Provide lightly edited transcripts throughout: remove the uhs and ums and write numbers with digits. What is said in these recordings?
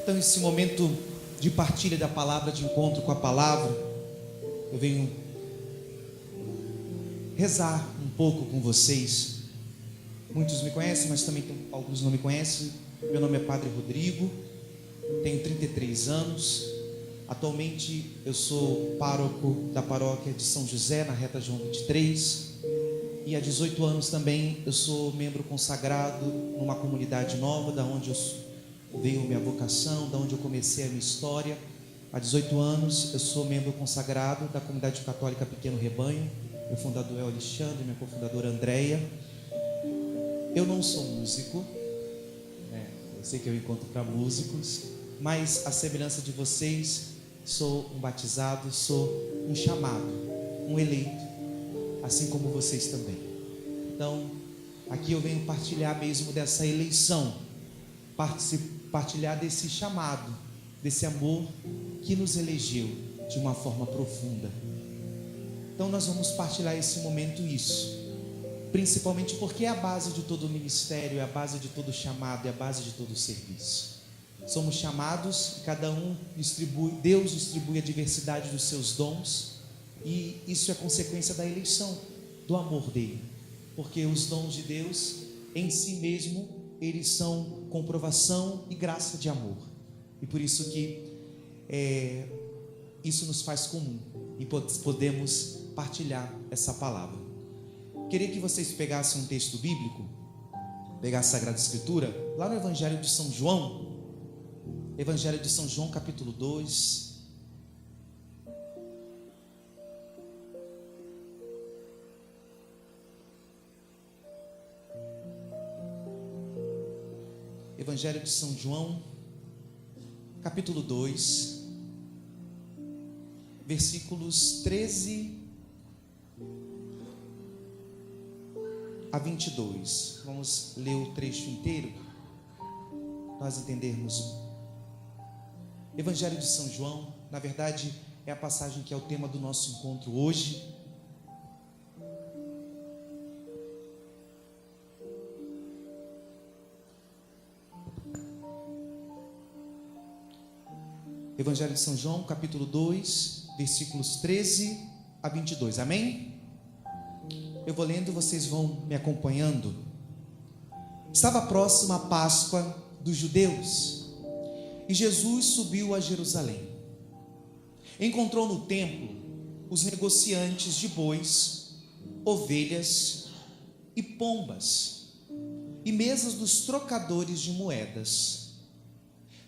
Então, esse momento de partilha da palavra, de encontro com a palavra, eu venho rezar um pouco com vocês. Muitos me conhecem, mas também alguns não me conhecem. Meu nome é Padre Rodrigo, tenho 33 anos. Atualmente eu sou pároco da paróquia de São José, na Reta João 23. E há 18 anos também eu sou membro consagrado numa comunidade nova, da onde veio minha vocação, da onde eu comecei a minha história. Há 18 anos eu sou membro consagrado da comunidade católica Pequeno Rebanho. Meu fundador é o Alexandre, minha cofundadora Andréia. Eu não sou músico, né? Eu sei que eu encontro para músicos, mas a semelhança de vocês, sou um batizado, sou um chamado, um eleito, assim como vocês também. Então, aqui eu venho partilhar mesmo dessa eleição, partilhar desse chamado, desse amor que nos elegeu de uma forma profunda. Então nós vamos partilhar esse momento isso, principalmente porque é a base de todo o ministério, é a base de todo o chamado, é a base de todo o serviço. Somos chamados, cada um distribui, Deus distribui a diversidade dos seus dons, e isso é consequência da eleição, do amor dele, porque os dons de Deus em si mesmo, eles são comprovação e graça de amor, e por isso que isso nos faz comum, e podemos partilhar essa palavra. Queria que vocês pegassem um texto bíblico, pegassem a Sagrada Escritura, lá no Evangelho de São João, Evangelho de São João, capítulo 2. Evangelho de São João, capítulo 2, versículos 13 a 22. Vamos ler o trecho inteiro, nós entendermos. Evangelho de São João, na verdade, é a passagem que é o tema do nosso encontro hoje. Evangelho de São João, capítulo 2, versículos 13 a 22, amém? Eu vou lendo, vocês vão me acompanhando. Estava próxima a Páscoa dos judeus, e Jesus subiu a Jerusalém. Encontrou no templo os negociantes de bois, ovelhas e pombas, e mesas dos trocadores de moedas.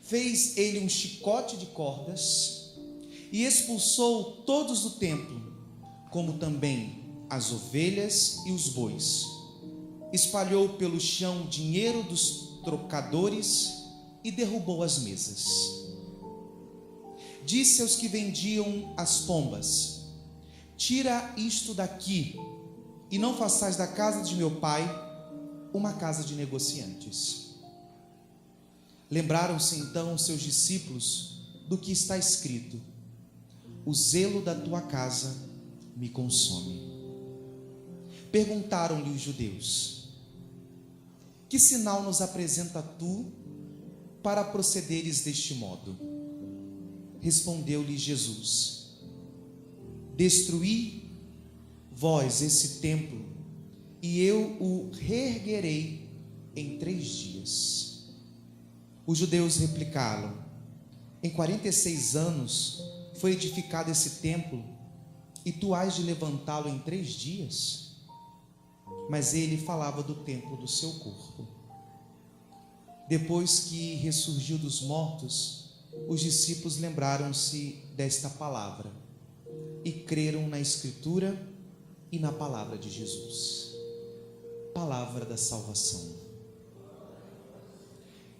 Fez ele um chicote de cordas e expulsou todos do templo, como também as ovelhas e os bois. Espalhou pelo chão dinheiro dos trocadores e derrubou as mesas. Disse aos que vendiam as pombas: tira isto daqui, e não façais da casa de meu pai uma casa de negociantes. Lembraram-se então os seus discípulos do que está escrito: o zelo da tua casa me consome. Perguntaram-lhe os judeus: que sinal nos apresenta tu para procederes deste modo? Respondeu-lhe Jesus: destruí vós esse templo, e eu o reerguerei em 3 dias. Os judeus replicaram: em 46 anos foi edificado esse templo, e tu hás de levantá-lo em 3 dias? Mas ele falava do templo do seu corpo. Depois que ressurgiu dos mortos, os discípulos lembraram-se desta palavra e creram na Escritura e na palavra de Jesus. Palavra da salvação.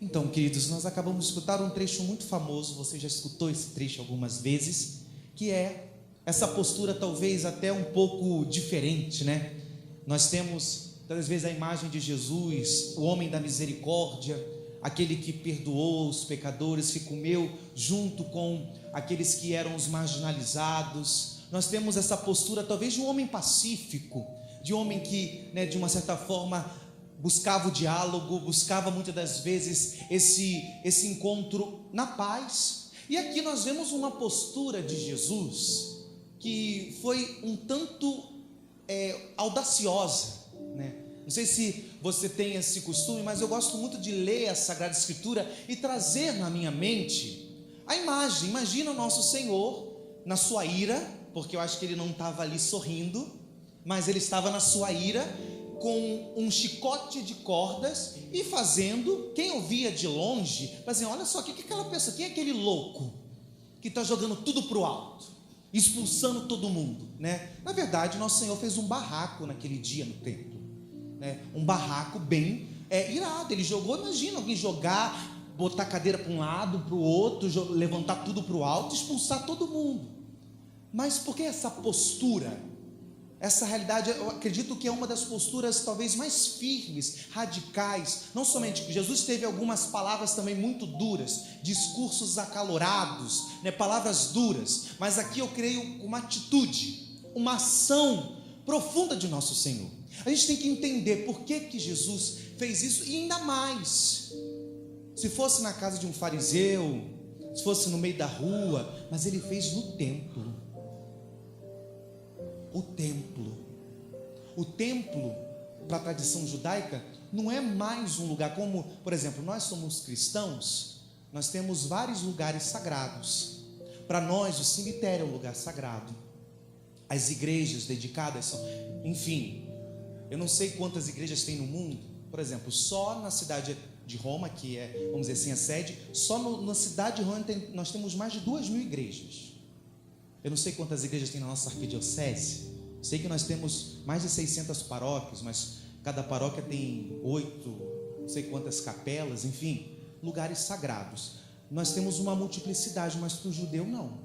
Então, queridos, nós acabamos de escutar um trecho muito famoso, você já escutou esse trecho algumas vezes, que é essa postura talvez até um pouco diferente, né? Nós temos, às vezes, a imagem de Jesus, o homem da misericórdia, aquele que perdoou os pecadores, que comeu junto com aqueles que eram os marginalizados. Nós temos essa postura talvez de um homem pacífico, de um homem que, de uma certa forma, buscava o diálogo, buscava muitas das vezes esse encontro na paz. E aqui nós vemos uma postura de Jesus que foi um tanto audaciosa, né? Não sei se você tem esse costume, mas eu gosto muito de ler a Sagrada Escritura e trazer na minha mente a imagem. Imagina o nosso Senhor na sua ira, porque eu acho que ele não estava ali sorrindo, mas ele estava na sua ira, com um chicote de cordas e fazendo, quem ouvia de longe, fazendo, olha só, o que é aquela pessoa, quem é aquele louco que está jogando tudo para o alto, expulsando todo mundo, né? Na verdade, nosso Senhor fez um barraco naquele dia no templo, né? Um barraco bem irado. Ele jogou, imagina alguém jogar, botar a cadeira para um lado, para o outro, levantar tudo para o alto, expulsar todo mundo. Mas por que essa postura? Essa realidade, eu acredito que é uma das posturas talvez mais firmes, radicais. Não somente que Jesus teve algumas palavras também muito duras, discursos acalorados, né, palavras duras, mas aqui eu creio uma atitude, uma ação profunda de nosso Senhor. A gente tem que entender por que Jesus fez isso, e ainda mais, se fosse na casa de um fariseu, se fosse no meio da rua, mas ele fez no templo. O templo, para a tradição judaica, não é mais um lugar como, por exemplo, nós somos cristãos, nós temos vários lugares sagrados. Para nós, o cemitério é um lugar sagrado. As igrejas dedicadas são, enfim, eu não sei quantas igrejas tem no mundo. Por exemplo, só na cidade de Roma, que é, vamos dizer assim, a sede, só na cidade de Roma nós temos mais de 2.000 igrejas. Eu não sei quantas igrejas tem na nossa arquidiocese. Sei que nós temos mais de 600 paróquias, mas cada paróquia tem 8, não sei quantas capelas, enfim, lugares sagrados. Nós temos uma multiplicidade, mas para o judeu não.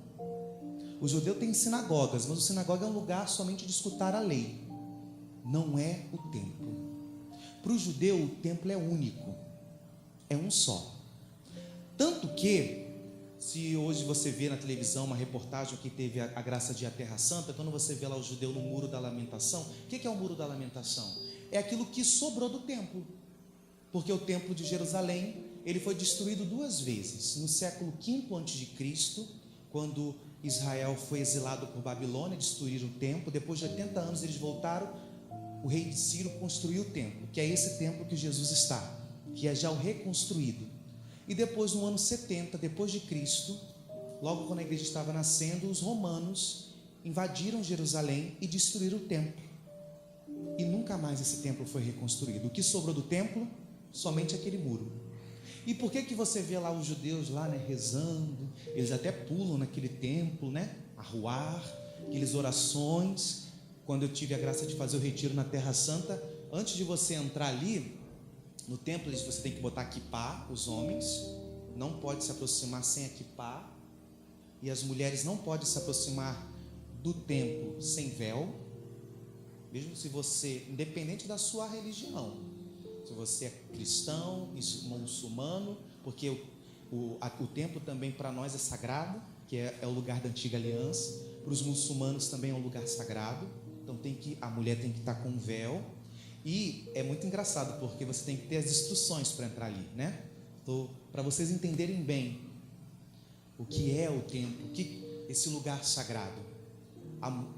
O judeu tem sinagogas, mas o sinagoga é um lugar somente de escutar a lei. Não é o templo. Para o judeu, o templo é único, é um só. Tanto que, se hoje você vê na televisão uma reportagem que teve a graça de ir à Terra Santa, quando você vê lá o judeu no Muro da Lamentação, o que é o Muro da Lamentação? É aquilo que sobrou do templo, porque o templo de Jerusalém, ele foi destruído 2 vezes, no século V a.C., quando Israel foi exilado por Babilônia, destruíram o templo. Depois de 80 anos eles voltaram, o rei de Ciro construiu o templo, que é esse templo que Jesus está, que é já o reconstruído. E depois, no ano 70 depois de Cristo, logo quando a igreja estava nascendo, os romanos invadiram Jerusalém e destruíram o templo. E nunca mais esse templo foi reconstruído. O que sobrou do templo? Somente aquele muro. E por que você vê lá os judeus lá, né, rezando? Eles até pulam naquele templo, né, a ruar, aquelas orações. Quando eu tive a graça de fazer o retiro na Terra Santa, antes de você entrar ali no templo, você tem que botar kippá, os homens não podem se aproximar sem a kippá, e as mulheres não podem se aproximar do templo sem véu, mesmo se você, independente da sua religião, se você é cristão, muçulmano, porque o templo também para nós é sagrado, que é o lugar da antiga aliança. Para os muçulmanos também é um lugar sagrado, então a mulher tem que estar com véu. E é muito engraçado, porque você tem que ter as instruções para entrar ali, né? Então, para vocês entenderem bem o que é o templo, esse lugar sagrado,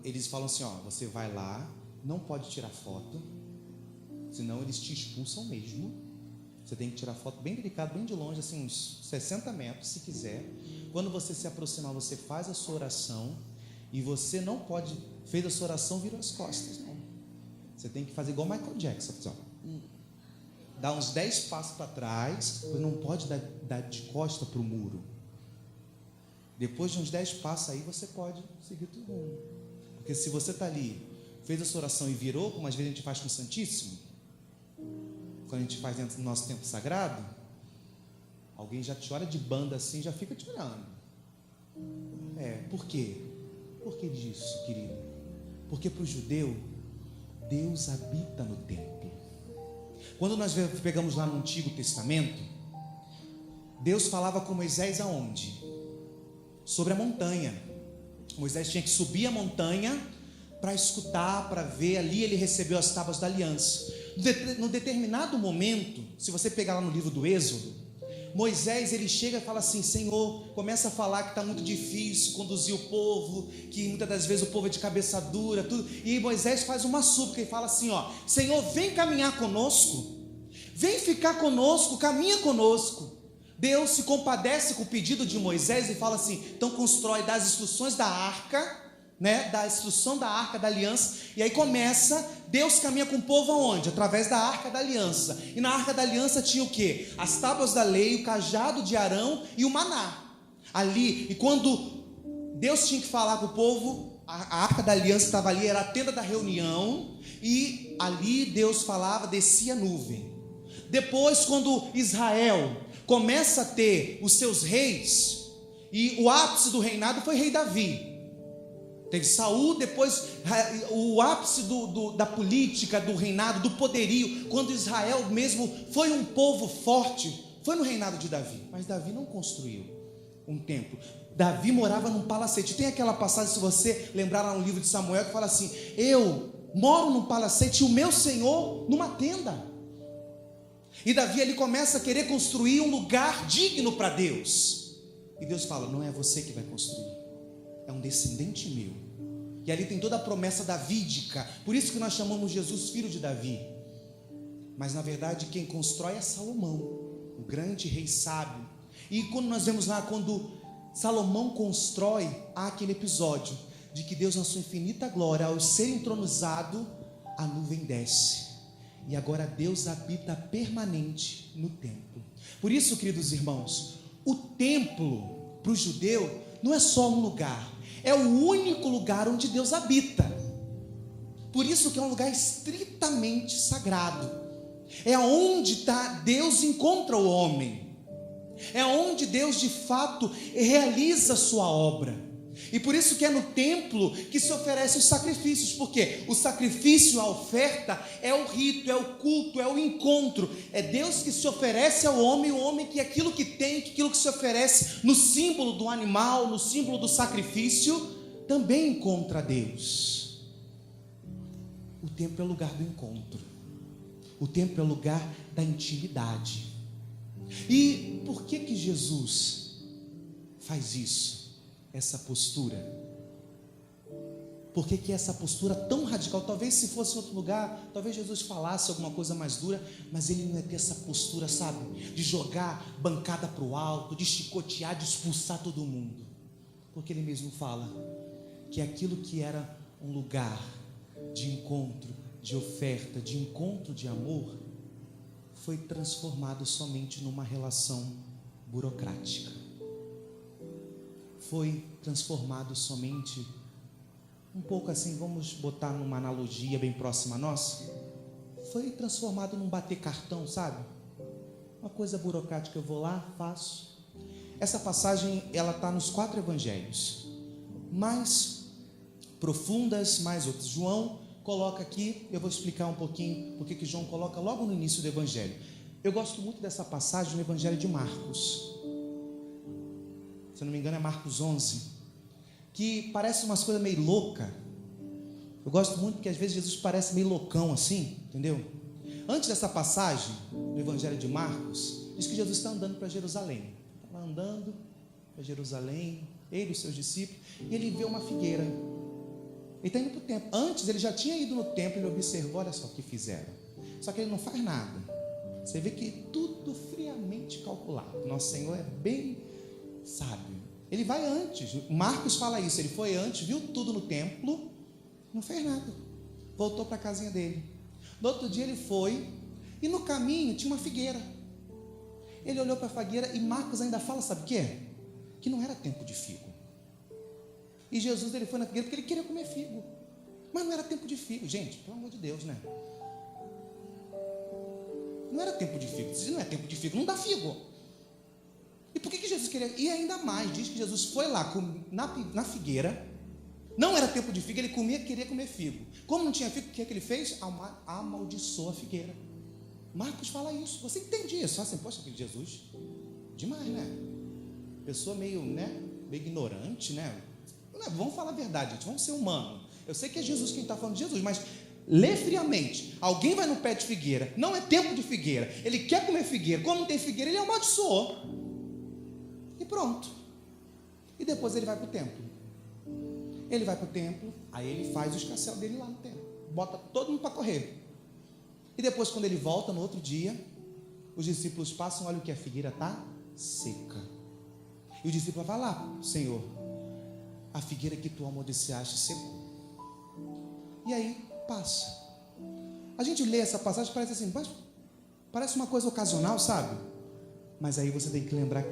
eles falam assim, ó, você vai lá, não pode tirar foto, senão eles te expulsam mesmo. Você tem que tirar foto bem delicado, bem de longe, assim, uns 60 metros, se quiser. Quando você se aproximar, você faz a sua oração, e você não pode, fez a sua oração, virou as costas, não. Você tem que fazer igual Michael Jackson, dá uns 10 passos para trás, você não pode dar de costa para o muro. Depois de uns 10 passos aí, você pode seguir o rumo. Porque se você está ali, fez a sua oração e virou, como às vezes a gente faz com o Santíssimo, quando a gente faz dentro do nosso tempo sagrado, alguém já te olha de banda assim, já fica te olhando. Por quê? Por que disso, querido? Porque para o judeu, Deus habita no templo. Quando nós pegamos lá no Antigo Testamento, Deus falava com Moisés aonde? Sobre a montanha. Moisés tinha que subir a montanha para escutar, para ver. Ali ele recebeu as tábuas da aliança. No determinado momento, se você pegar lá no livro do Êxodo, Moisés, ele chega e fala assim: Senhor, começa a falar que está muito difícil conduzir o povo, que muitas das vezes o povo é de cabeça dura, tudo. E Moisés faz uma súplica e fala assim: Senhor, vem caminhar conosco, vem ficar conosco, caminha conosco. Deus se compadece com o pedido de Moisés e fala assim: então constrói, dá as instruções da arca, da instrução da arca da aliança, e aí começa, Deus caminha com o povo aonde? Através da arca da aliança. E na arca da aliança tinha o quê? As tábuas da lei, o cajado de Arão e o maná ali. E quando Deus tinha que falar com o povo, a arca da aliança estava ali, era a tenda da reunião, e ali Deus falava, descia a nuvem. Depois, quando Israel começa a ter os seus reis, e o ápice do reinado foi rei Davi. Teve Saul, depois o ápice da política, do reinado, do poderio, quando Israel mesmo foi um povo forte, foi no reinado de Davi. Mas Davi não construiu um templo. Davi morava num palacete. Tem aquela passagem, se você lembrar lá no livro de Samuel, que fala assim: eu moro num palacete e o meu Senhor numa tenda. E Davi ele começa a querer construir um lugar digno para Deus. E Deus fala: não é você que vai construir, é um descendente meu. E ali tem toda a promessa davídica. Por isso que nós chamamos Jesus filho de Davi. Mas na verdade quem constrói é Salomão, o grande rei sábio. E quando nós vemos lá, quando Salomão constrói, há aquele episódio de que Deus, na sua infinita glória, ao ser entronizado, a nuvem desce. E agora Deus habita permanente no templo. Por isso, queridos irmãos, o templo para o judeu não é só um lugar, é o único lugar onde Deus habita. Por isso que é um lugar estritamente sagrado. É onde Deus encontra o homem. É onde Deus de fato realiza a sua obra. E por isso que é no templo que se oferecem os sacrifícios, porque o sacrifício, a oferta, é o rito, é o culto, é o encontro. É Deus que se oferece ao homem, o homem que aquilo que tem, que aquilo que se oferece no símbolo do animal, no símbolo do sacrifício, também encontra Deus. O templo é o lugar do encontro. O templo é o lugar da intimidade. E por que Jesus faz isso? Essa postura. Por que essa postura tão radical? Talvez se fosse em outro lugar, talvez Jesus falasse alguma coisa mais dura, mas ele não ia ter essa postura, sabe? De jogar bancada para o alto, de chicotear, de expulsar todo mundo. Porque ele mesmo fala que aquilo que era um lugar de encontro, de oferta, de encontro de amor, foi transformado somente numa relação burocrática. Foi transformado somente, um pouco assim, vamos botar numa analogia bem próxima a nossa, foi transformado num bater cartão, sabe? Uma coisa burocrática, eu vou lá, faço. Essa passagem, ela está nos 4 evangelhos, mais profundas, mais outros. João coloca aqui, eu vou explicar um pouquinho porque que João coloca logo no início do evangelho. Eu gosto muito dessa passagem no evangelho de Marcos. Se eu não me engano é Marcos 11, que parece umas coisas meio louca. Eu gosto muito porque às vezes Jesus parece meio loucão assim, entendeu? Antes dessa passagem, no evangelho de Marcos, diz que Jesus está andando para Jerusalém. Está lá andando para Jerusalém, ele e os seus discípulos, e ele vê uma figueira. Ele está indo para o templo. Antes ele já tinha ido no templo, ele observou, olha só o que fizeram. Só que ele não faz nada. Você vê que tudo friamente calculado. Nosso Senhor é bem sábio. Ele vai antes. Marcos fala isso. Ele foi antes, viu tudo no templo, não fez nada. Voltou para a casinha dele. No outro dia ele foi, e no caminho tinha uma figueira. Ele olhou para a figueira e Marcos ainda fala, sabe o quê? Que não era tempo de figo. E Jesus ele foi na figueira porque ele queria comer figo. Mas não era tempo de figo. Gente, pelo amor de Deus, né? Não era tempo de figo. Se não é tempo de figo, não dá figo. E por que Jesus queria? E ainda mais, diz que Jesus foi lá na figueira. Não era tempo de figo, ele queria comer figo. Como não tinha figo, o que é que ele fez? Amaldiçoou a figueira. Marcos fala isso. Você entende isso? Assim, poxa, filho de Jesus, demais, né? Pessoa meio, meio ignorante, né? Vamos falar a verdade, gente, vamos ser humanos. Eu sei que é Jesus quem está falando de Jesus, mas lê friamente. Alguém vai no pé de figueira, não é tempo de figueira, ele quer comer figueira, como não tem figueira, ele amaldiçoou. E pronto. E depois ele vai para o templo. Ele vai para o templo, aí ele faz o escarcéu dele lá no templo, bota todo mundo para correr. E depois, quando ele volta no outro dia, os discípulos passam, olha o que, a figueira está seca. E o discípulo vai lá, Senhor, a figueira que tu amaldiçoaste secou. E aí passa. A gente lê essa passagem, parece assim, parece uma coisa ocasional, sabe? Mas aí você tem que lembrar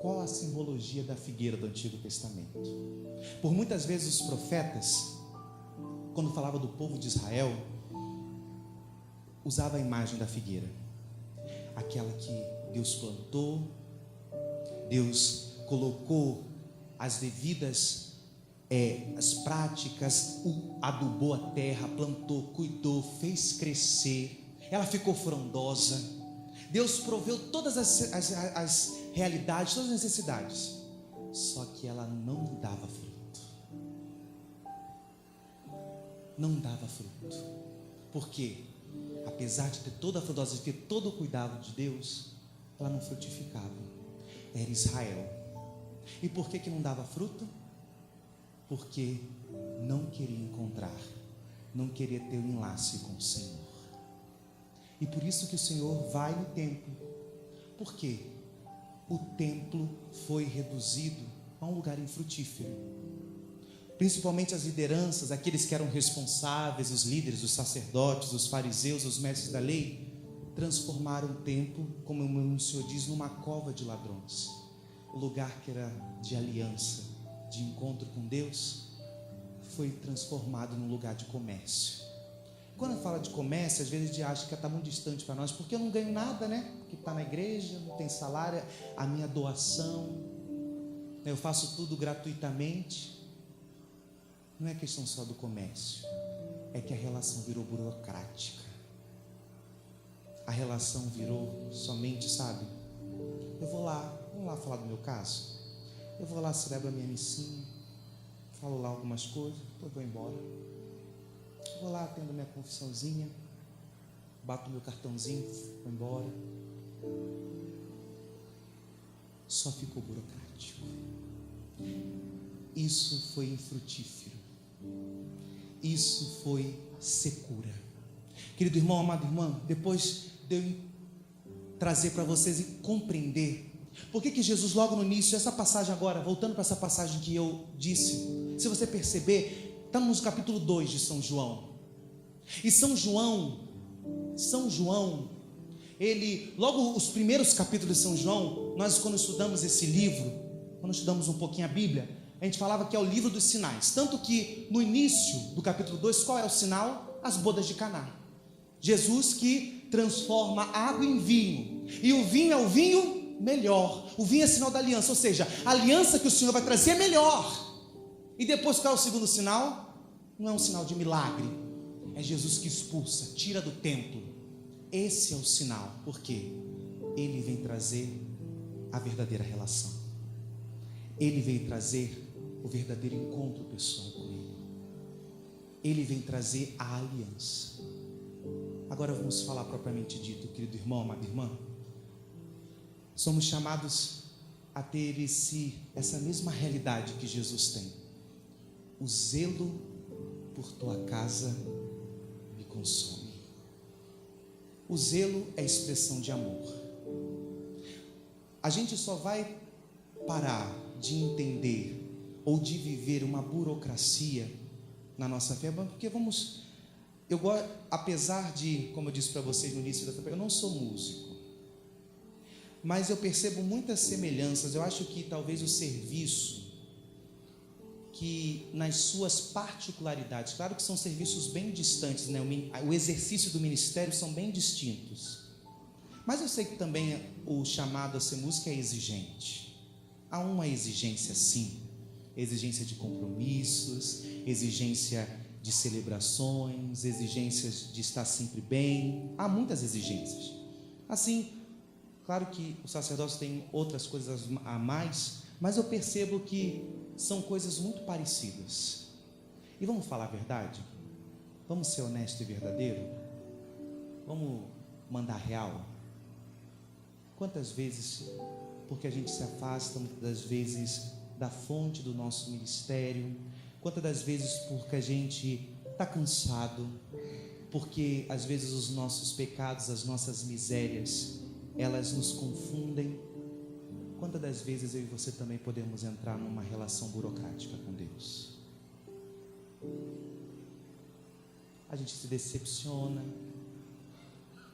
qual a simbologia da figueira do Antigo Testamento. Por muitas vezes os profetas, quando falavam do povo de Israel, usava a imagem da figueira, aquela que Deus plantou, Deus colocou as devidas as práticas, adubou a terra, plantou, cuidou, fez crescer, ela ficou frondosa. Deus proveu todas as realidades, todas as necessidades, só que ela não dava fruto. Não dava fruto. Por quê? Apesar de ter toda a frondosidade, de ter todo o cuidado de Deus, ela não frutificava. Era Israel. E por que não dava fruto? Porque não queria encontrar, não queria ter um enlace com o Senhor. E por isso que o Senhor vai no templo. Por quê? O templo foi reduzido a um lugar infrutífero. Principalmente as lideranças, aqueles que eram responsáveis, os líderes, os sacerdotes, os fariseus, os mestres da lei, transformaram o templo, como o Senhor diz, numa cova de ladrões. O lugar que era de aliança, de encontro com Deus, foi transformado num lugar de comércio. Quando fala de comércio, às vezes a gente acha que está muito distante para nós, porque eu não ganho nada, né? Porque está na igreja, não tem salário, a minha doação, eu faço tudo gratuitamente. Não é questão só do comércio, é que a relação virou burocrática. A relação virou somente, sabe? Eu vou lá, vamos lá falar do meu caso. Eu vou lá, celebro a minha missinha, falo lá algumas coisas, depois vou embora. Eu vou lá, atendo minha confissãozinha, bato meu cartãozinho, vou embora. Só ficou burocrático. Isso foi infrutífero. Isso foi secura. Querido irmão, amado irmão, depois de eu trazer para vocês e compreender por que Jesus logo no início, essa passagem agora, voltando para essa passagem que eu disse, se você perceber, estamos no capítulo 2 de São João. E São João, ele, logo os primeiros capítulos de São João, nós quando estudamos esse livro, quando estudamos um pouquinho a Bíblia, a gente falava que é o livro dos sinais. Tanto que no início do capítulo 2, qual é o sinal? As bodas de Caná. Jesus que transforma água em vinho. E o vinho é o vinho melhor. O vinho é sinal da aliança, ou seja, a aliança que o Senhor vai trazer é melhor. E depois qual é o segundo sinal? Não é um sinal de milagre, é Jesus que expulsa, tira do templo. Esse é o sinal, porque Ele vem trazer a verdadeira relação. Ele vem trazer o verdadeiro encontro pessoal com Ele. Ele vem trazer a aliança. Agora vamos falar propriamente dito, querido irmão, amada irmã. Somos chamados a ter essa mesma realidade que Jesus tem. O zelo por tua casa me consome. O zelo é expressão de amor. A gente só vai parar de entender ou de viver uma burocracia na nossa fé, porque apesar de, como eu disse para vocês no início dessa, eu não sou músico, mas eu percebo muitas semelhanças. Eu acho que talvez o serviço, que nas suas particularidades, claro que são serviços bem distantes, né? O exercício do ministério são bem distintos, mas eu sei que também o chamado a ser músico é exigente. Há uma exigência, sim, exigência de compromissos, exigência de celebrações, exigências de estar sempre bem. Há muitas exigências. Assim, claro que o sacerdócio tem outras coisas a mais, mas eu percebo que são coisas muito parecidas. E vamos falar a verdade? Vamos ser honesto e verdadeiro? Vamos mandar real? Quantas vezes, porque a gente se afasta muitas das vezes da fonte do nosso ministério, quantas das vezes porque a gente está cansado, porque às vezes os nossos pecados, as nossas misérias, elas nos confundem. Quantas das vezes eu e você também podemos entrar numa relação burocrática com Deus? A gente se decepciona,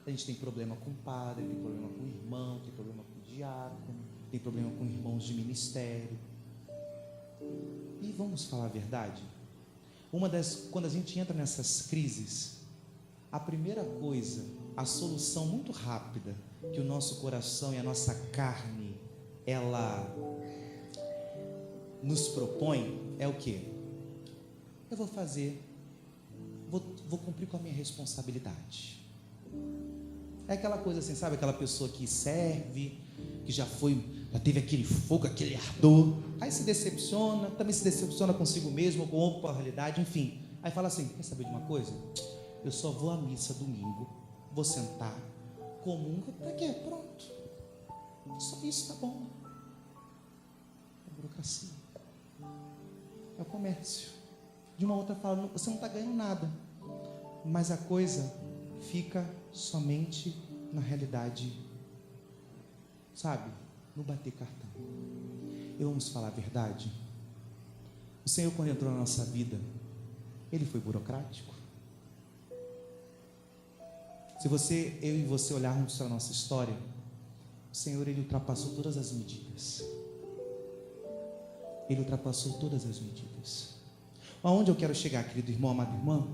a gente tem problema com o padre, tem problema com o irmão, tem problema com o diácono, tem problema com irmãos de ministério. E vamos falar a verdade? Quando a gente entra nessas crises, a primeira coisa, a solução muito rápida que o nosso coração e a nossa carne ela nos propõe é o quê? Eu vou fazer, vou cumprir com a minha responsabilidade. É aquela coisa assim, sabe? Aquela pessoa que serve, que já teve aquele fogo, aquele ardor, aí se decepciona, também se decepciona consigo mesmo, com a realidade, enfim. Aí fala assim, quer saber de uma coisa? Eu só vou à missa domingo, vou sentar, comungo, para quê? Pronto. Só isso tá bom. É a burocracia. É o comércio. De uma outra fala, você não está ganhando nada. Mas a coisa fica somente na realidade, sabe? No bater cartão. E vamos falar a verdade. O Senhor, quando entrou na nossa vida, Ele foi burocrático. Se eu e você olharmos para a nossa história, o Senhor, Ele ultrapassou todas as medidas. Ele ultrapassou todas as medidas. Aonde eu quero chegar, querido irmão, amado irmão?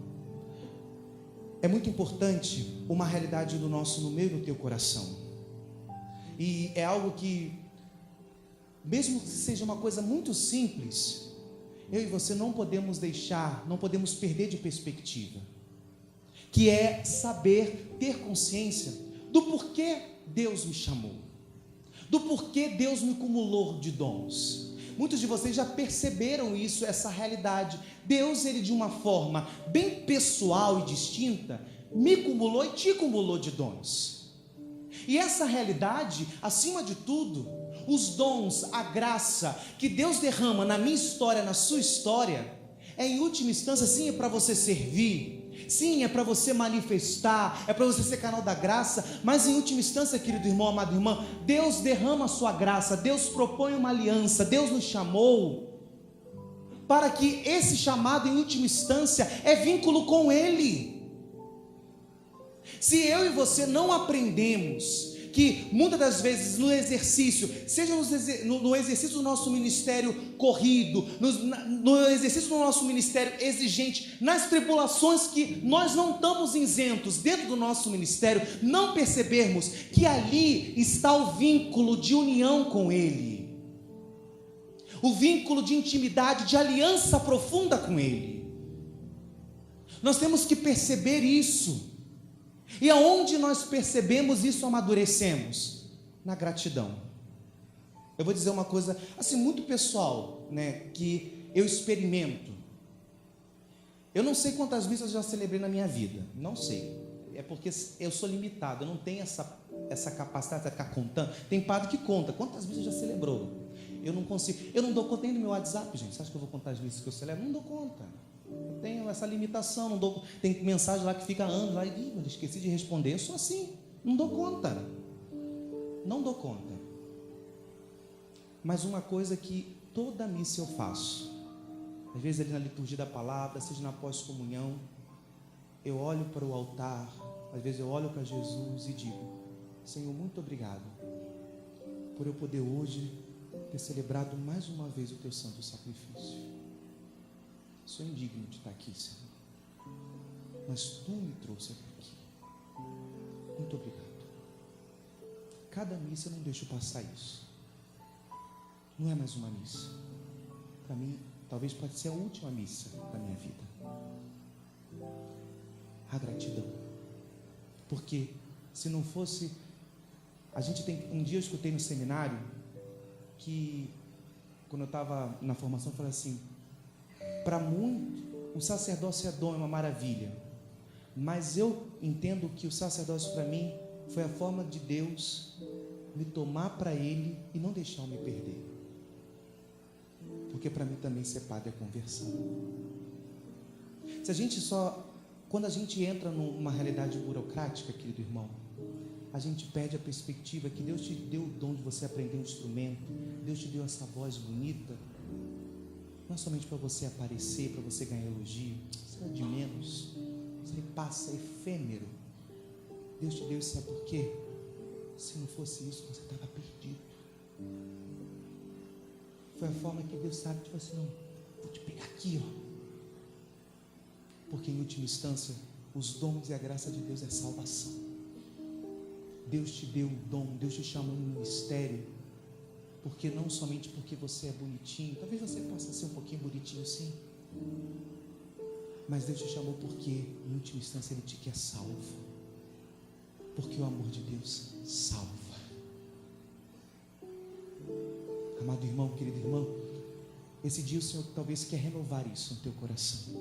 É muito importante uma realidade do nosso no meu e no teu coração. E é algo que, mesmo que seja uma coisa muito simples, eu e você não podemos perder de perspectiva. Que é saber, ter consciência do porquê Deus me chamou, do porquê Deus me cumulou de dons. Muitos de vocês já perceberam isso, essa realidade. Deus, Ele de uma forma bem pessoal e distinta, me cumulou e te cumulou de dons. E essa realidade, acima de tudo, os dons, a graça que Deus derrama na minha história, na sua história, em última instância, sim, é para você servir. Sim, é para você manifestar, é para você ser canal da graça, mas em última instância, querido irmão, amado irmão, Deus derrama a sua graça, Deus propõe uma aliança, Deus nos chamou para que esse chamado em última instância é vínculo com Ele. Se eu e você não aprendemos que muitas das vezes no exercício, seja no exercício do nosso ministério corrido, no exercício do nosso ministério exigente, nas tribulações que nós não estamos isentos dentro do nosso ministério, não percebermos que ali está o vínculo de união com Ele, o vínculo de intimidade, de aliança profunda com Ele. Nós temos que perceber isso. E aonde nós percebemos isso, amadurecemos? Na gratidão. Eu vou dizer uma coisa assim muito pessoal, né, que eu experimento. Eu não sei quantas missas eu já celebrei na minha vida, não sei. É porque eu sou limitado, eu não tenho essa capacidade de ficar contando. Tem padre que conta, quantas missas já celebrou? Eu não consigo, eu não dou conta nem do meu WhatsApp, gente. Você acha que eu vou contar as missas que eu celebro? Não dou conta. Eu tenho essa limitação, tem mensagem lá que fica anos lá e esqueci de responder. Eu sou assim, não dou conta. Não dou conta. Mas uma coisa que toda missa eu faço, às vezes ali na liturgia da palavra, seja na pós-comunhão, eu olho para o altar, às vezes eu olho para Jesus e digo: Senhor, muito obrigado por eu poder hoje ter celebrado mais uma vez o teu santo sacrifício. Sou indigno de estar aqui, Senhor, mas tu me trouxe até aqui. Muito obrigado. Cada missa eu não deixo passar isso. Não é mais uma missa. Para mim, talvez pode ser a última missa da minha vida. A gratidão. Porque se não fosse, um dia eu escutei no seminário que, quando eu estava na formação, eu falei assim: para muito, o sacerdócio é dom, é uma maravilha, Mas eu entendo que o sacerdócio para mim foi a forma de Deus me tomar para Ele e não deixar eu me perder. Porque para mim também ser padre é conversão. Se a gente quando a gente entra numa realidade burocrática, querido irmão, a gente perde a perspectiva que Deus te deu o dom de você aprender um instrumento, Deus te deu essa voz bonita, não é somente para você aparecer, para você ganhar elogio, isso é de menos, isso aí passa, é efêmero. Deus te deu isso, sabe por quê? Se não fosse isso, você estava perdido. Foi a forma que Deus sabe, tipo assim, não, vou te pegar aqui, ó. Porque em última instância, os dons e a graça de Deus é salvação. Deus te deu o dom, Deus te chamou no ministério, porque não somente porque você é bonitinho, talvez você possa ser um pouquinho bonitinho sim, mas Deus te chamou porque em última instância Ele te quer salvo, porque o amor de Deus salva. Amado irmão, querido irmão, esse dia o Senhor talvez quer renovar isso no teu coração.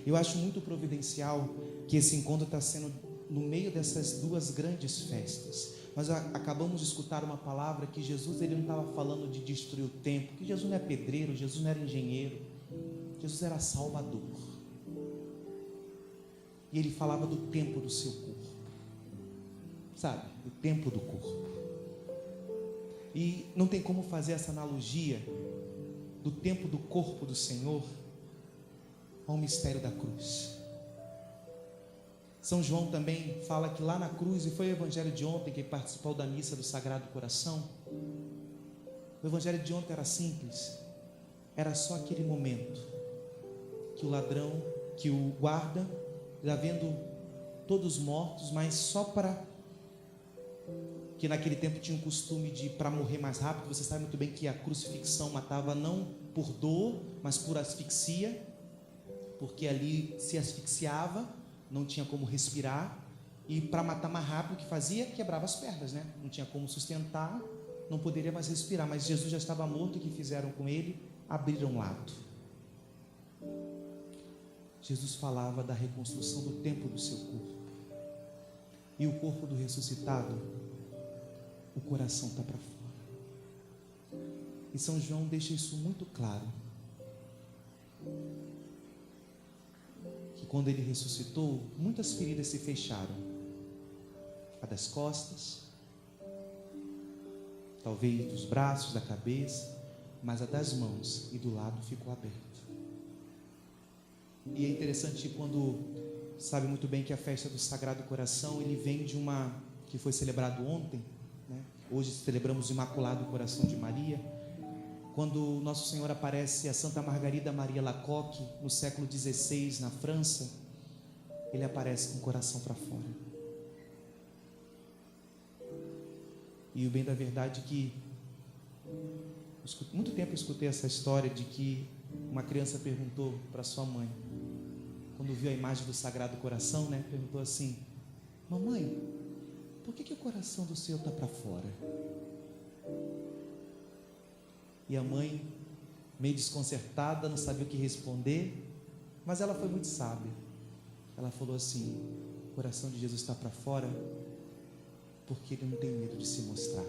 Eu acho muito providencial que esse encontro está sendo no meio dessas duas grandes festas. Nós acabamos de escutar uma palavra que Jesus, ele não estava falando de destruir o templo, que Jesus não é pedreiro, Jesus não era engenheiro, Jesus era salvador. E ele falava do templo do seu corpo, sabe, do templo do corpo. E não tem como fazer essa analogia do templo do corpo do Senhor ao mistério da cruz. São João também fala que lá na cruz, e foi o evangelho de ontem que participou da missa do Sagrado Coração, o evangelho de ontem era simples, era só aquele momento que o ladrão, que o guarda, já vendo todos mortos, mas só para que naquele tempo tinha um costume de, para morrer mais rápido, você sabe muito bem que a crucifixão matava não por dor, mas por asfixia, porque ali se asfixiava, não tinha como respirar, e para matar mais rápido o que fazia? Quebrava as pernas, né? Não tinha como sustentar, não poderia mais respirar, mas Jesus já estava morto. O que fizeram com ele? Abriram um lado. Jesus falava da reconstrução do templo do seu corpo, e o corpo do ressuscitado, o coração está para fora. E São João deixa isso muito claro, que quando ele ressuscitou, muitas feridas se fecharam, a das costas, talvez dos braços, da cabeça, mas a das mãos e do lado ficou aberta. E é interessante quando sabe muito bem que a festa do Sagrado Coração, ele vem de uma que foi celebrado ontem, né? Hoje celebramos o Imaculado Coração de Maria. Quando Nosso Senhor aparece a Santa Margarida Maria Lacoque no século XVI na França, ele aparece com o coração para fora. E o bem da verdade é que muito tempo eu escutei essa história de que uma criança perguntou para sua mãe, quando viu a imagem do Sagrado Coração, né, perguntou assim: mamãe, por que o coração do Senhor está para fora? E a mãe, meio desconcertada, não sabia o que responder, mas ela foi muito sábia. Ela falou assim: o coração de Jesus está para fora porque ele não tem medo de se mostrar,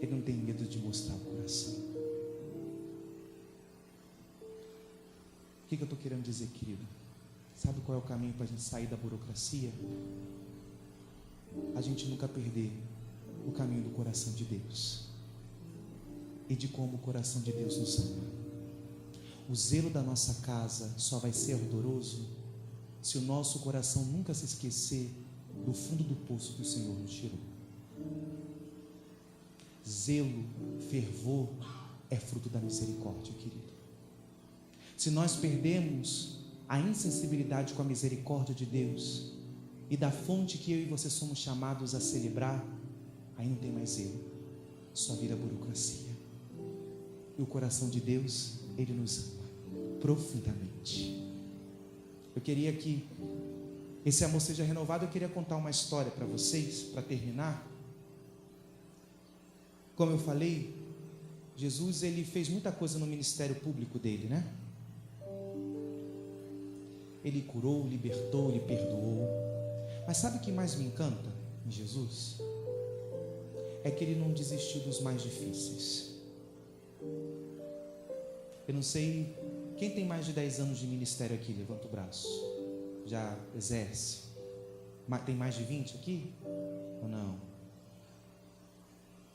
ele não tem medo de mostrar o coração. O que eu estou querendo dizer, querido? Sabe qual é o caminho para a gente sair da burocracia? A gente nunca perder o caminho do coração de Deus e de como o coração de Deus nos ama. O zelo da nossa casa só vai ser ardoroso se o nosso coração nunca se esquecer do fundo do poço que o Senhor nos tirou. Zelo, fervor é fruto da misericórdia, querido. Se nós perdemos a insensibilidade com a misericórdia de Deus e da fonte que eu e você somos chamados a celebrar, aí não tem mais zelo, só vira burocracia. E o coração de Deus, Ele nos ama profundamente. Eu queria que esse amor seja renovado. Eu queria contar uma história para vocês, para terminar. Como eu falei, Jesus, ele fez muita coisa no ministério público dele, né? Ele curou, libertou, Ele perdoou. Mas sabe o que mais me encanta em Jesus? É que Ele não desistiu dos mais difíceis. Eu não sei, quem tem mais de 10 anos de ministério aqui? Levanta o braço. Já exerce? Tem mais de 20 aqui? Ou não?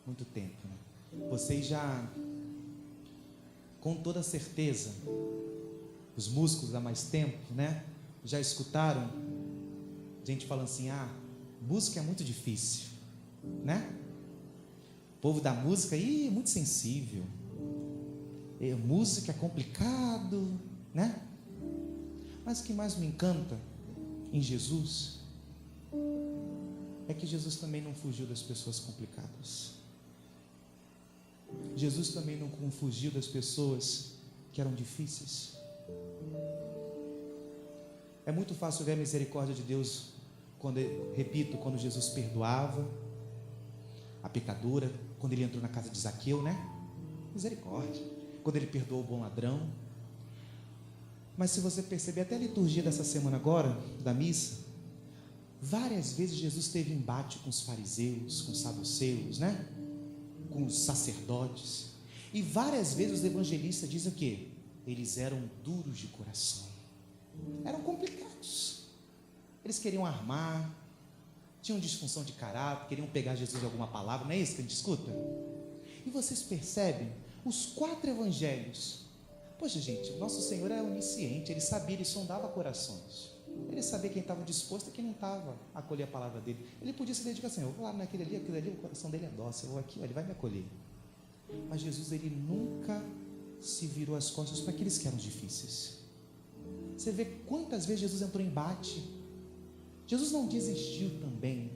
Muito tempo, né? Vocês já, com toda certeza, os músicos há mais tempo, né? Já escutaram gente falando assim: música é muito difícil, né? O povo da música aí é muito sensível. Música é complicado, né? Mas o que mais me encanta em Jesus é que Jesus também não fugiu das pessoas complicadas. Jesus também não fugiu das pessoas que eram difíceis. É muito fácil ver a misericórdia de Deus quando Jesus perdoava a pecadora, quando Ele entrou na casa de Zaqueu, né? Misericórdia. Quando Ele perdoou o bom ladrão. Mas se você perceber, até a liturgia dessa semana agora, da missa, várias vezes Jesus teve embate com os fariseus, com os saduceus, né? Com os sacerdotes. E várias vezes os evangelistas dizem o quê? Eles eram duros de coração. Eram complicados. Eles queriam armar, tinham disfunção de caráter, queriam pegar Jesus de alguma palavra. Não é isso que a gente escuta? E vocês percebem, os 4 evangelhos, poxa gente, nosso Senhor é onisciente, Ele sabia, Ele sondava corações, Ele sabia quem estava disposto e quem não estava a acolher a palavra dele. Ele podia se dedicar assim: eu vou lá naquele ali, aquele ali, o coração dele é dócil, eu vou aqui, Ele vai me acolher. Mas Jesus, Ele nunca se virou as costas para aqueles que eram difíceis. Você vê quantas vezes Jesus entrou em embate. Jesus não desistiu também,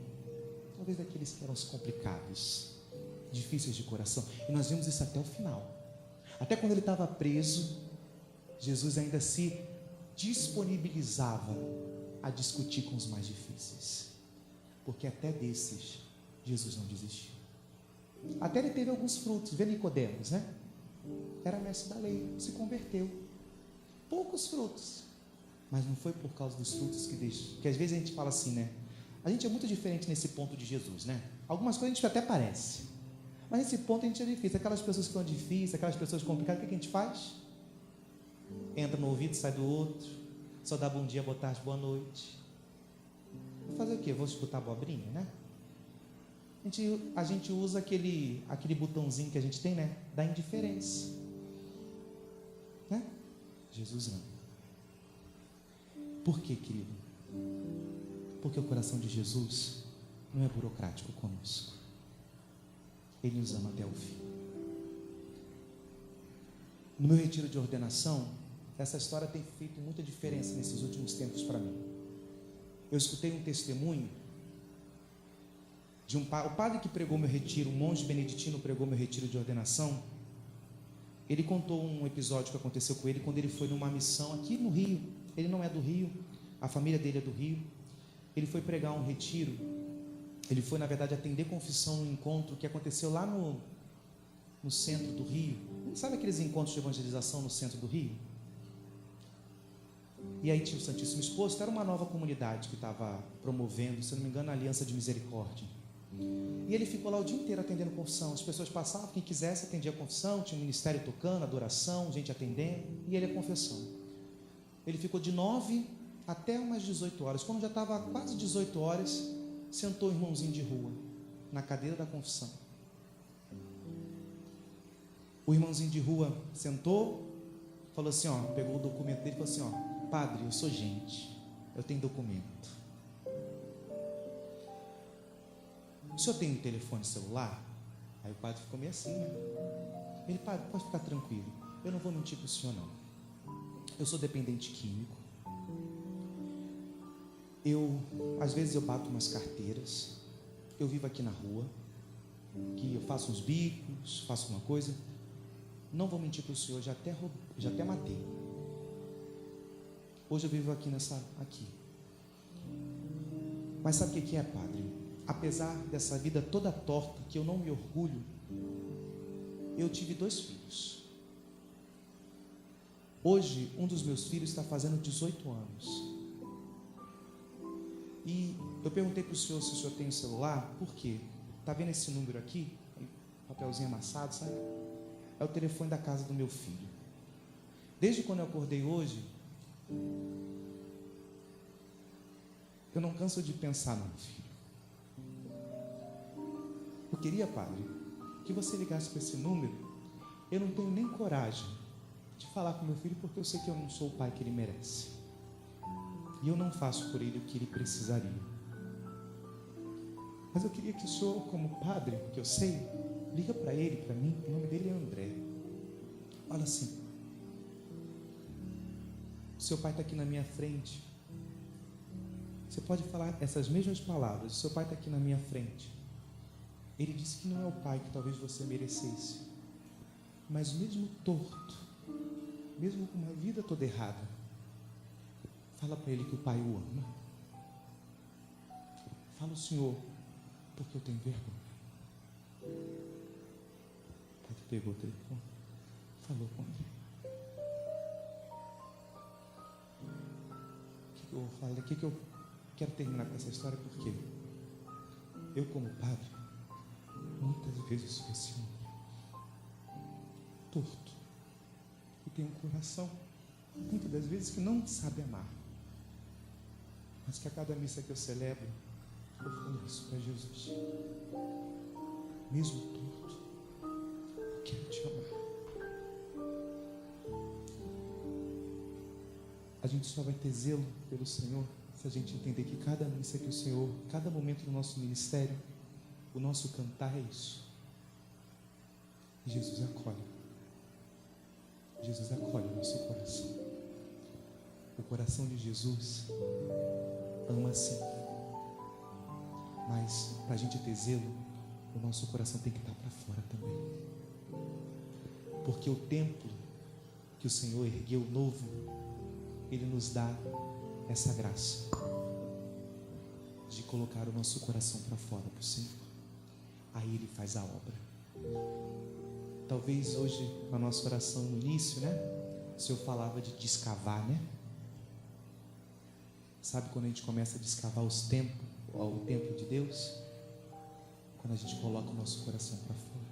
talvez daqueles que eram os complicados, difíceis de coração. E nós vimos isso até o final. Até quando Ele estava preso, Jesus ainda se disponibilizava a discutir com os mais difíceis, porque até desses Jesus não desistiu. Até Ele teve alguns frutos. Vê Nicodemos, né? Era mestre da lei, se converteu. Poucos frutos, mas não foi por causa dos frutos que deixa. Que às vezes a gente fala assim, né? A gente é muito diferente nesse ponto de Jesus, né? Algumas coisas a gente até parece, mas nesse ponto a gente é difícil. Aquelas pessoas que são difíceis, aquelas pessoas complicadas, o que a gente faz? Entra no ouvido, sai do outro, só dá bom dia, boa tarde, boa noite. Vou fazer o quê? Vou escutar abobrinha, né? A gente usa aquele botãozinho que a gente tem, né? Da indiferença, né? Jesus não. Por quê, querido? Porque o coração de Jesus não é burocrático conosco. Ele nos ama até o fim. No meu retiro de ordenação, essa história tem feito muita diferença nesses últimos tempos para mim. Eu escutei um testemunho de o padre que pregou meu retiro, um monge beneditino pregou meu retiro de ordenação. Ele contou um episódio que aconteceu com ele quando ele foi numa missão aqui no Rio. Ele não é do Rio, a família dele é do Rio. Ele foi pregar um retiro. Ele foi, na verdade, atender confissão num encontro que aconteceu lá no centro do Rio. Sabe aqueles encontros de evangelização no centro do Rio? E aí tinha o Santíssimo Exposto. Era uma nova comunidade que estava promovendo, se não me engano, a Aliança de Misericórdia. E ele ficou lá o dia inteiro atendendo confissão. As pessoas passavam, quem quisesse atendia a confissão. Tinha um ministério tocando, adoração, gente atendendo, e ele a confissão. Ele ficou de 9 até umas 18 horas. Quando já estava quase 18 horas, sentou o irmãozinho de rua na cadeira da confissão. O irmãozinho de rua sentou, falou assim, pegou o documento dele e falou assim, padre, eu sou gente, eu tenho documento. O senhor tem um telefone celular? Aí o padre ficou meio assim, né? Ele, padre, pode ficar tranquilo, eu não vou mentir para o senhor não. Eu sou dependente químico. Às vezes eu bato umas carteiras. Eu vivo aqui na rua, que eu faço uns bicos, faço uma coisa. Não vou mentir para o senhor, já até matei. Hoje eu vivo aqui aqui. Mas sabe o que é, padre? Apesar dessa vida toda torta, que eu não me orgulho, eu tive 2 filhos. Hoje, um dos meus filhos está fazendo 18 anos. E eu perguntei para o senhor se o senhor tem um celular. Por quê? Está vendo esse número aqui? Papelzinho amassado, sabe? É o telefone da casa do meu filho. Desde quando eu acordei hoje, eu não canso de pensar no meu filho. Eu queria, padre, que você ligasse para esse número. Eu não tenho nem coragem de falar com meu filho, porque eu sei que eu não sou o pai que ele merece. E eu não faço por ele o que ele precisaria. Mas eu queria que o senhor, como padre, que eu sei, liga para ele, para mim. O nome dele é André. Fala assim: seu pai está aqui na minha frente. Você pode falar essas mesmas palavras. O seu pai está aqui na minha frente. Ele disse que não é o pai que talvez você merecesse, mas mesmo torto, mesmo com uma vida toda errada, fala para ele que o pai o ama. Fala: o senhor, porque eu tenho vergonha. O pai pegou o telefone, falou com ele. O que eu falei? O que eu quero terminar com essa história? Porque eu, como padre, muitas vezes sou esse homem torto, e tem um coração, muitas das vezes, que não sabe amar, mas que a cada missa que eu celebro, eu falo isso para Jesus: mesmo torto, eu quero te amar. A gente só vai ter zelo pelo Senhor se a gente entender que cada missa que o Senhor, cada momento do nosso ministério, o nosso cantar é isso. Jesus acolhe. Jesus acolhe o nosso coração. O coração de Jesus ama sim. Mas para a gente ter zelo, o nosso coração tem que estar para fora também. Porque o templo que o Senhor ergueu novo, Ele nos dá essa graça de colocar o nosso coração para fora para o Senhor. Aí Ele faz a obra. Talvez hoje, na nossa oração no início, né, o Senhor falava de descavar, né? Sabe quando a gente começa a descavar os templos, o templo de Deus? Quando a gente coloca o nosso coração para fora.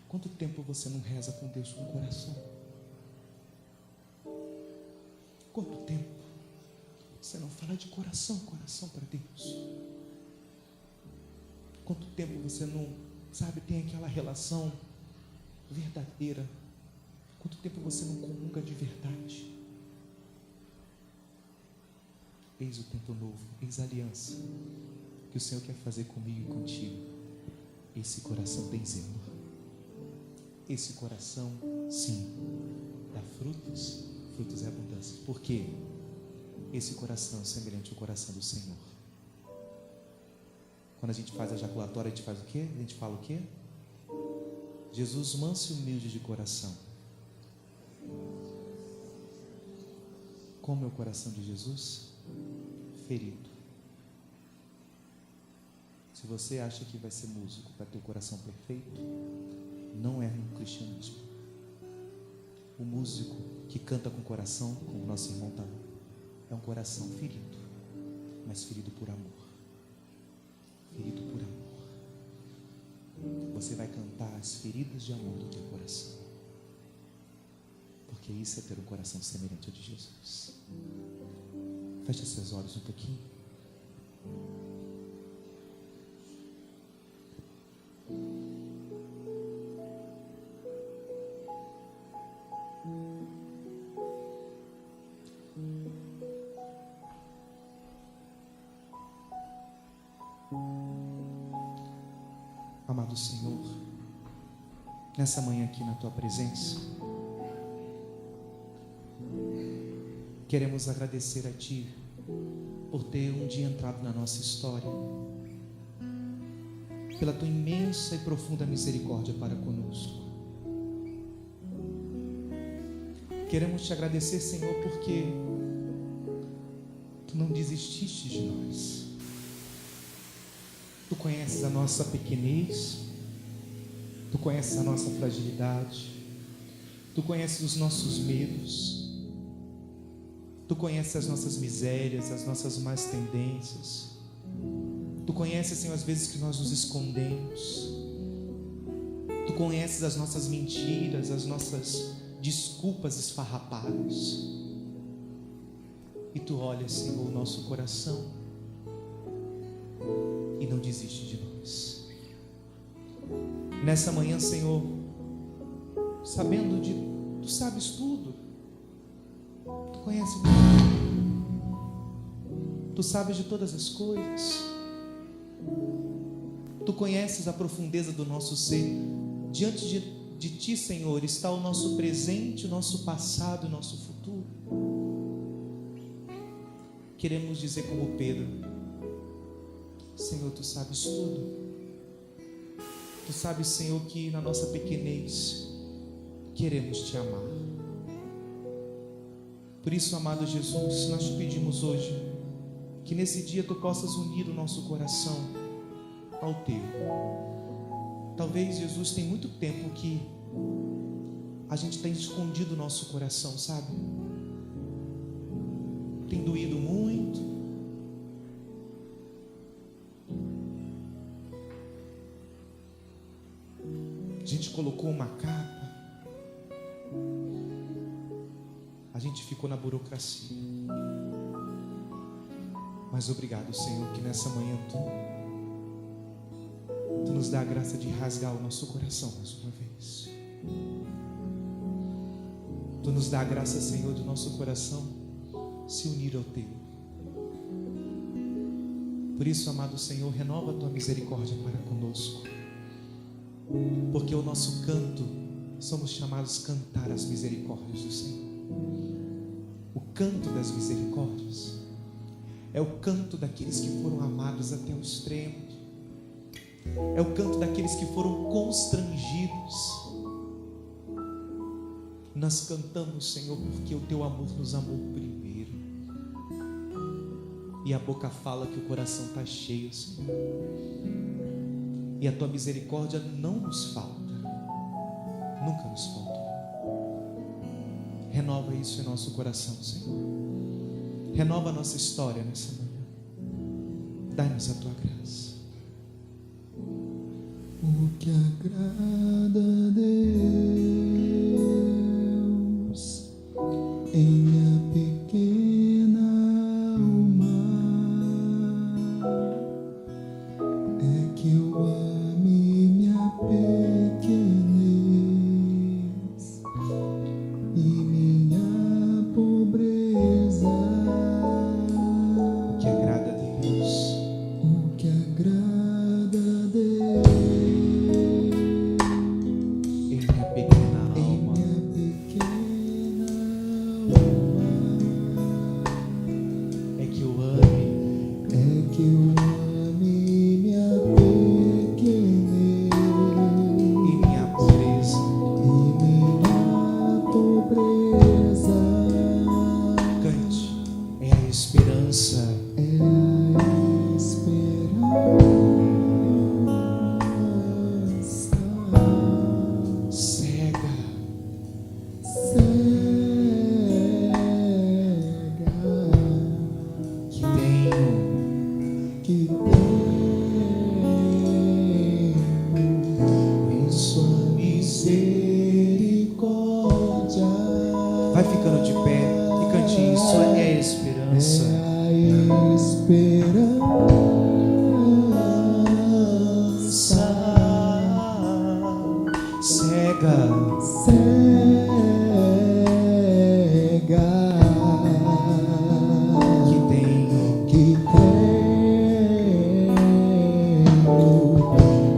Quanto tempo você não reza com Deus com o coração? Quanto tempo você não fala de coração para Deus? Quanto tempo você não, sabe, tem aquela relação verdadeira? Quanto tempo você não comunga de verdade? Eis o tempo novo, eis a aliança que o Senhor quer fazer comigo e contigo. Esse coração tem zelo. Esse coração, sim, dá frutos, frutos e abundância. Por quê? Esse coração é semelhante ao coração do Senhor. Quando a gente faz a ejaculatória, a gente faz o quê? A gente fala o quê? Jesus manso e humilde de coração. Como é o coração de Jesus? Ferido. Se você acha que vai ser músico para ter o coração perfeito, não é no cristianismo. O músico que canta com o coração, como o nosso irmão está, é um coração ferido, mas ferido por amor. Ferido por amor. Você vai cantar as feridas de amor do teu coração, porque isso é ter um coração semelhante ao de Jesus. Feche seus olhos um pouquinho. Amado Senhor, nessa manhã aqui na Tua presença, queremos agradecer a Ti por ter um dia entrado na nossa história, pela Tua imensa e profunda misericórdia para conosco. Queremos Te agradecer, Senhor, porque Tu não desististe de nós. Tu conheces a nossa pequenez, Tu conheces a nossa fragilidade, Tu conheces os nossos medos, Tu conheces as nossas misérias, as nossas más tendências. Tu conheces, Senhor, as vezes que nós nos escondemos. Tu conheces as nossas mentiras, as nossas desculpas esfarrapadas. E Tu olhas, Senhor, o nosso coração e não desiste de nós. Nessa manhã, Senhor, sabendo de Tu sabes tudo, Tu conheces tudo, Tu sabes de todas as coisas, Tu conheces a profundeza do nosso ser. Diante de Ti, Senhor, está o nosso presente, o nosso passado e o nosso futuro. Queremos dizer como Pedro: Senhor, Tu sabes tudo. Tu sabes, Senhor, que na nossa pequenez queremos Te amar. Por isso, amado Jesus, nós Te pedimos hoje que nesse dia Tu possas unir o nosso coração ao Teu. Talvez, Jesus, tem muito tempo que a gente tem escondido o nosso coração, sabe? Tem doído muito. A gente colocou uma capa. A gente ficou na burocracia. Mas obrigado, Senhor, que nessa manhã Tu nos dá a graça de rasgar o nosso coração mais uma vez. Tu nos dá a graça, Senhor, do nosso coração se unir ao Teu. Por isso, amado Senhor, renova a Tua misericórdia para conosco. Porque o nosso canto, somos chamados a cantar as misericórdias do Senhor. O canto das misericórdias é o canto daqueles que foram amados até o extremo. É o canto daqueles que foram constrangidos. Nós cantamos, Senhor, porque o Teu amor nos amou primeiro. E a boca fala que o coração está cheio, Senhor. E a Tua misericórdia não nos falta. Nunca nos falta. Renova isso em nosso coração, Senhor. Renova a nossa história nessa manhã. Dai-nos a Tua graça. O que agrada a Deus em minha pequena alma é que eu ame minha pequenez e minha pobreza. O que agrada a Deus. O que agrada a Deus Em minha pequena alma é que eu ame minha pequenez e minha pobreza. e minha pobreza. Cante, é a esperança. É a esperança Cega, que tenho que tenho em sua misericórdia. Vai ficando de pé e cante isso. É a esperança. É a esperança Cega, cega que tenho que tenho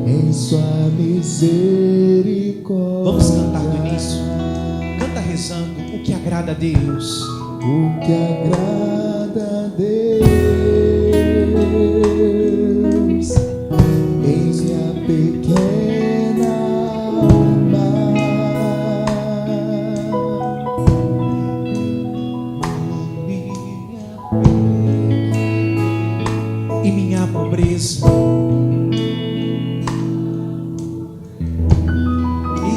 em sua misericórdia. Vamos cantar do início. Canta rezando o que agrada a Deus. O que agrada a Deus em minha pequena alma E minha pobreza.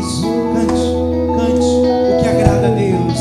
Isso, cante, cante o que agrada a Deus.